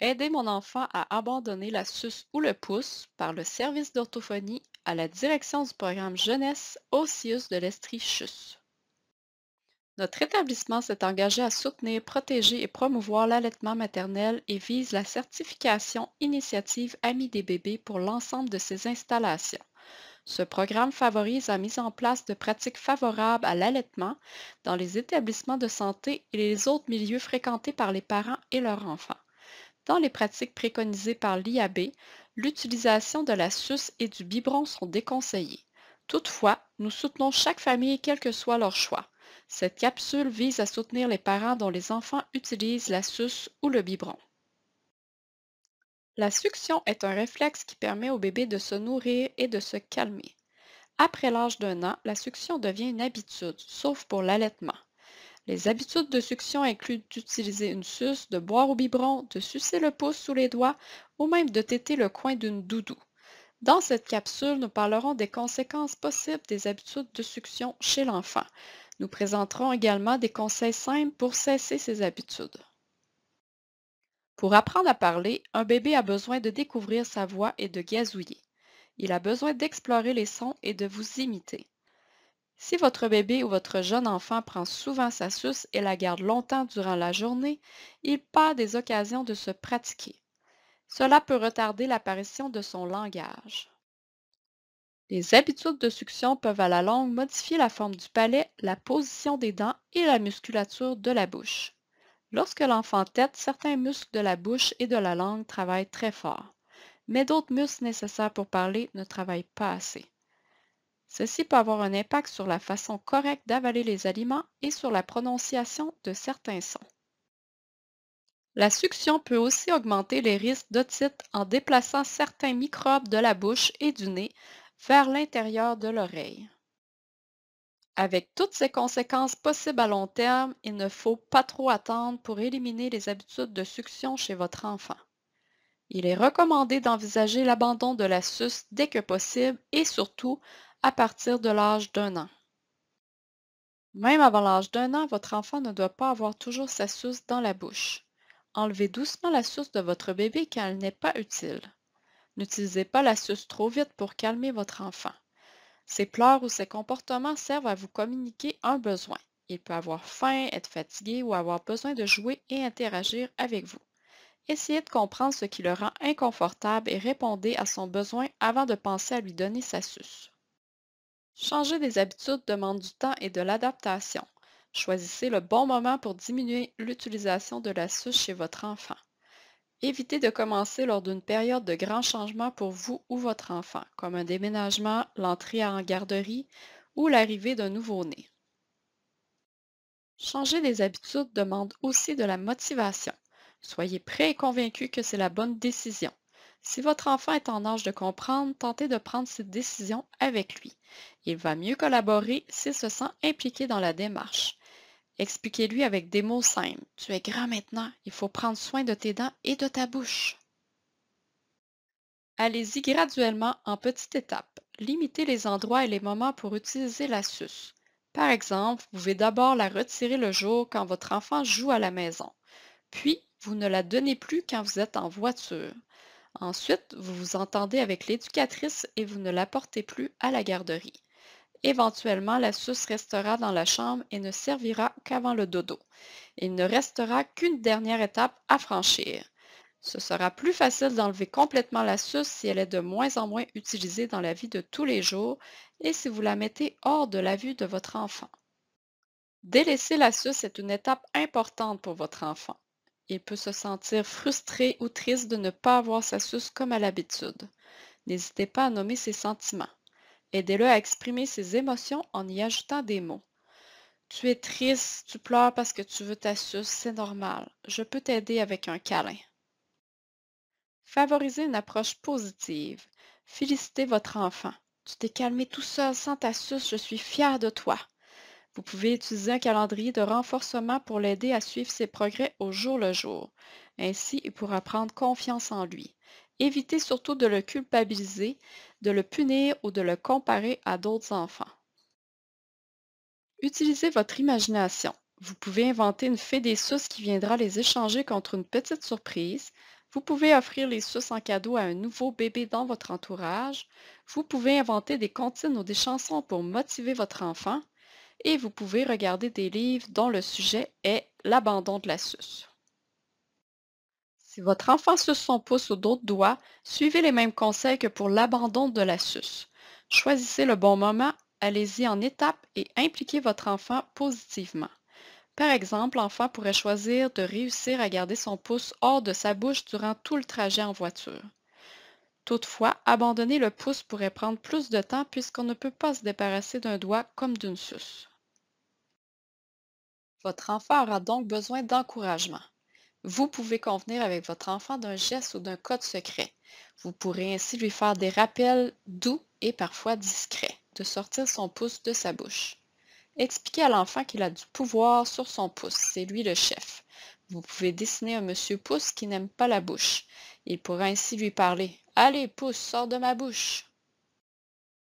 Aider mon enfant à abandonner la suce ou le pouce par le service d'orthophonie à la direction du programme jeunesse au CIUS de l'Estrie-Chus. Notre établissement s'est engagé à soutenir, protéger et promouvoir l'allaitement maternel et vise la certification Initiative Amis des bébés pour l'ensemble de ses installations. Ce programme favorise la mise en place de pratiques favorables à l'allaitement dans les établissements de santé et les autres milieux fréquentés par les parents et leurs enfants. Dans les pratiques préconisées par l'IAB, l'utilisation de la suce et du biberon sont déconseillées. Toutefois, nous soutenons chaque famille quel que soit leur choix. Cette capsule vise à soutenir les parents dont les enfants utilisent la suce ou le biberon. La succion est un réflexe qui permet au bébé de se nourrir et de se calmer. Après l'âge d'un an, la succion devient une habitude, sauf pour l'allaitement. Les habitudes de succion incluent d'utiliser une suce, de boire au biberon, de sucer le pouce sous les doigts ou même de téter le coin d'une doudou. Dans cette capsule, nous parlerons des conséquences possibles des habitudes de succion chez l'enfant. Nous présenterons également des conseils simples pour cesser ces habitudes. Pour apprendre à parler, un bébé a besoin de découvrir sa voix et de gazouiller. Il a besoin d'explorer les sons et de vous imiter. Si votre bébé ou votre jeune enfant prend souvent sa suce et la garde longtemps durant la journée, il perd des occasions de se pratiquer. Cela peut retarder l'apparition de son langage. Les habitudes de succion peuvent à la longue modifier la forme du palais, la position des dents et la musculature de la bouche. Lorsque l'enfant tète, certains muscles de la bouche et de la langue travaillent très fort, mais d'autres muscles nécessaires pour parler ne travaillent pas assez. Ceci peut avoir un impact sur la façon correcte d'avaler les aliments et sur la prononciation de certains sons. La succion peut aussi augmenter les risques d'otite en déplaçant certains microbes de la bouche et du nez vers l'intérieur de l'oreille. Avec toutes ces conséquences possibles à long terme, il ne faut pas trop attendre pour éliminer les habitudes de succion chez votre enfant. Il est recommandé d'envisager l'abandon de la suce dès que possible et surtout à partir de l'âge d'un an. Même avant l'âge d'un an, votre enfant ne doit pas avoir toujours sa suce dans la bouche. Enlevez doucement la suce de votre bébé quand elle n'est pas utile. N'utilisez pas la suce trop vite pour calmer votre enfant. Ses pleurs ou ses comportements servent à vous communiquer un besoin. Il peut avoir faim, être fatigué ou avoir besoin de jouer et interagir avec vous. Essayez de comprendre ce qui le rend inconfortable et répondez à son besoin avant de penser à lui donner sa suce. Changer des habitudes demande du temps et de l'adaptation. Choisissez le bon moment pour diminuer l'utilisation de la suce chez votre enfant. Évitez de commencer lors d'une période de grand changement pour vous ou votre enfant, comme un déménagement, l'entrée en garderie ou l'arrivée d'un nouveau-né. Changer des habitudes demande aussi de la motivation. Soyez prêt et convaincu que c'est la bonne décision. Si votre enfant est en âge de comprendre, tentez de prendre cette décision avec lui. Il va mieux collaborer s'il se sent impliqué dans la démarche. Expliquez-lui avec des mots simples. Tu es grand maintenant, il faut prendre soin de tes dents et de ta bouche. Allez-y graduellement en petites étapes. Limitez les endroits et les moments pour utiliser la suce. Par exemple, vous pouvez d'abord la retirer le jour quand votre enfant joue à la maison. Puis, vous ne la donnez plus quand vous êtes en voiture. Ensuite, vous vous entendez avec l'éducatrice et vous ne la portez plus à la garderie. Éventuellement, la suce restera dans la chambre et ne servira qu'avant le dodo. Il ne restera qu'une dernière étape à franchir. Ce sera plus facile d'enlever complètement la suce si elle est de moins en moins utilisée dans la vie de tous les jours et si vous la mettez hors de la vue de votre enfant. Délaisser la suce est une étape importante pour votre enfant. Il peut se sentir frustré ou triste de ne pas avoir sa suce comme à l'habitude. N'hésitez pas à nommer ses sentiments. Aidez-le à exprimer ses émotions en y ajoutant des mots. Tu es triste, tu pleures parce que tu veux ta suce, c'est normal. Je peux t'aider avec un câlin. Favorisez une approche positive. Félicitez votre enfant. Tu t'es calmé tout seul sans ta suce, je suis fière de toi. Vous pouvez utiliser un calendrier de renforcement pour l'aider à suivre ses progrès au jour le jour. Ainsi, il pourra prendre confiance en lui. Évitez surtout de le culpabiliser, de le punir ou de le comparer à d'autres enfants. Utilisez votre imagination. Vous pouvez inventer une fée des suces qui viendra les échanger contre une petite surprise. Vous pouvez offrir les suces en cadeau à un nouveau bébé dans votre entourage. Vous pouvez inventer des comptines ou des chansons pour motiver votre enfant. Et vous pouvez regarder des livres dont le sujet est l'abandon de la suce. Si votre enfant suce son pouce ou d'autres doigts, suivez les mêmes conseils que pour l'abandon de la suce. Choisissez le bon moment, allez-y en étapes et impliquez votre enfant positivement. Par exemple, l'enfant pourrait choisir de réussir à garder son pouce hors de sa bouche durant tout le trajet en voiture. Toutefois, abandonner le pouce pourrait prendre plus de temps puisqu'on ne peut pas se débarrasser d'un doigt comme d'une suce. Votre enfant aura donc besoin d'encouragement. Vous pouvez convenir avec votre enfant d'un geste ou d'un code secret. Vous pourrez ainsi lui faire des rappels doux et parfois discrets de sortir son pouce de sa bouche. Expliquez à l'enfant qu'il a du pouvoir sur son pouce, c'est lui le chef. Vous pouvez dessiner un monsieur pouce qui n'aime pas la bouche. Il pourra ainsi lui parler. Allez, pouce, sors de ma bouche.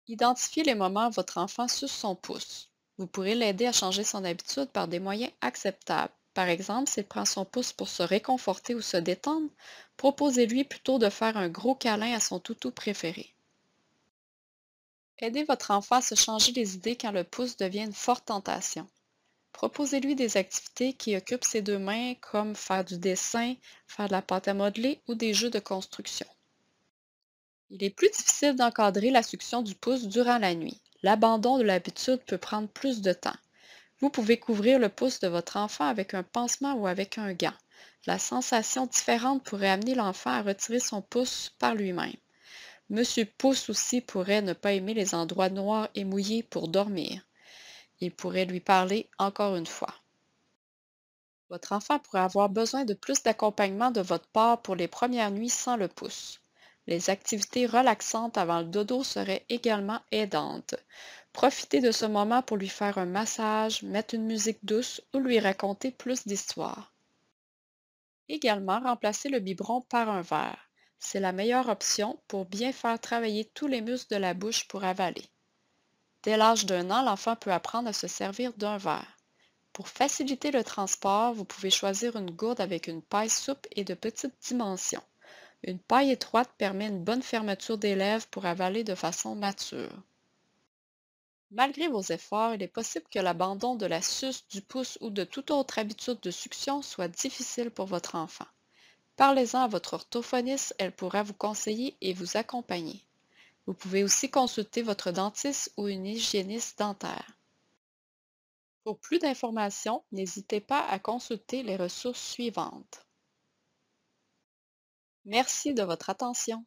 Identifiez les moments où votre enfant suce son pouce. Vous pourrez l'aider à changer son habitude par des moyens acceptables. Par exemple, s'il prend son pouce pour se réconforter ou se détendre, proposez-lui plutôt de faire un gros câlin à son toutou préféré. Aidez votre enfant à se changer les idées quand le pouce devient une forte tentation. Proposez-lui des activités qui occupent ses deux mains, comme faire du dessin, faire de la pâte à modeler ou des jeux de construction. Il est plus difficile d'encadrer la succion du pouce durant la nuit. L'abandon de l'habitude peut prendre plus de temps. Vous pouvez couvrir le pouce de votre enfant avec un pansement ou avec un gant. La sensation différente pourrait amener l'enfant à retirer son pouce par lui-même. Monsieur Pouce aussi pourrait ne pas aimer les endroits noirs et mouillés pour dormir. Il pourrait lui parler encore une fois. Votre enfant pourrait avoir besoin de plus d'accompagnement de votre part pour les premières nuits sans le pouce. Les activités relaxantes avant le dodo seraient également aidantes. Profitez de ce moment pour lui faire un massage, mettre une musique douce ou lui raconter plus d'histoires. Également, remplacez le biberon par un verre. C'est la meilleure option pour bien faire travailler tous les muscles de la bouche pour avaler. Dès l'âge d'un an, l'enfant peut apprendre à se servir d'un verre. Pour faciliter le transport, vous pouvez choisir une gourde avec une paille souple et de petites dimensions. Une paille étroite permet une bonne fermeture des lèvres pour avaler de façon mature. Malgré vos efforts, il est possible que l'abandon de la suce, du pouce ou de toute autre habitude de succion soit difficile pour votre enfant. Parlez-en à votre orthophoniste, elle pourra vous conseiller et vous accompagner. Vous pouvez aussi consulter votre dentiste ou une hygiéniste dentaire. Pour plus d'informations, n'hésitez pas à consulter les ressources suivantes. Merci de votre attention.